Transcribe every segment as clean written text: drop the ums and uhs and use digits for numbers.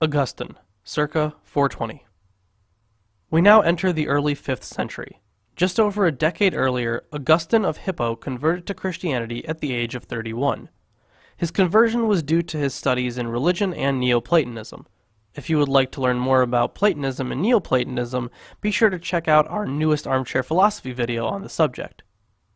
Augustine, circa 420. We now enter the early 5th century. Just over a decade earlier, Augustine of Hippo converted to Christianity at the age of 31. His conversion was due to his studies in religion and Neoplatonism. If you would like to learn more about Platonism and Neoplatonism, be sure to check out our newest armchair philosophy video on the subject.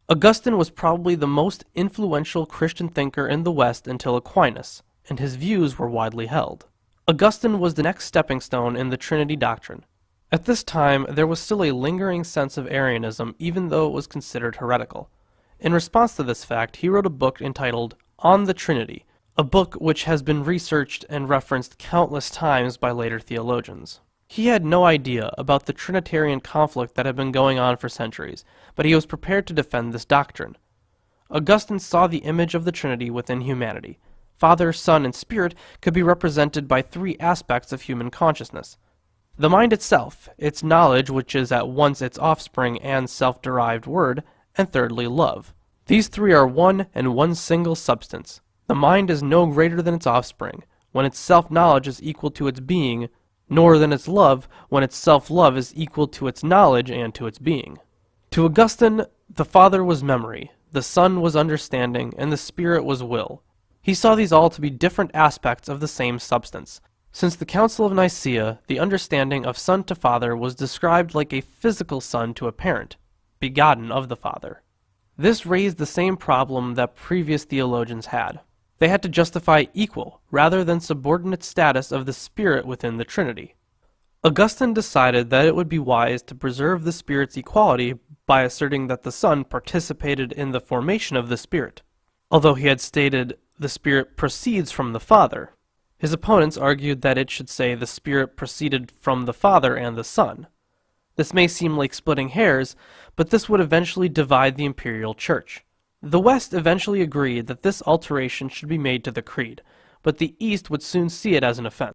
Augustine was probably the most influential Christian thinker in the West until Aquinas, and his views were widely held. Augustine was the next stepping stone in the Trinity doctrine. At this time, there was still a lingering sense of Arianism, even though it was considered heretical. In response to this fact, he wrote a book entitled On the Trinity, a book which has been researched and referenced countless times by later theologians. He had no idea about the Trinitarian conflict that had been going on for centuries, but he was prepared to defend this doctrine. Augustine saw the image of the Trinity within humanity. Father, Son, and Spirit could be represented by three aspects of human consciousness. The mind itself, its knowledge which is at once its offspring and self-derived word, and thirdly love. These three are one and one single substance. The mind is no greater than its offspring, when its self-knowledge is equal to its being, nor than its love, when its self-love is equal to its knowledge and to its being. To Augustine, the Father was memory, the Son was understanding, and the Spirit was will. He saw these all to be different aspects of the same substance. Since the Council of Nicaea, the understanding of Son to Father was described like a physical son to a parent, begotten of the Father. This raised the same problem that previous theologians had. They had to justify equal, rather than subordinate status of the Spirit within the Trinity. Augustine decided that it would be wise to preserve the Spirit's equality by asserting that the Son participated in the formation of the Spirit. Although he had stated the Spirit proceeds from the Father, his opponents argued that it should say the Spirit proceeded from the Father and the Son. This may seem like splitting hairs, but this would eventually divide the imperial church. The West eventually agreed that this alteration should be made to the creed, but the East would soon see it as an offense.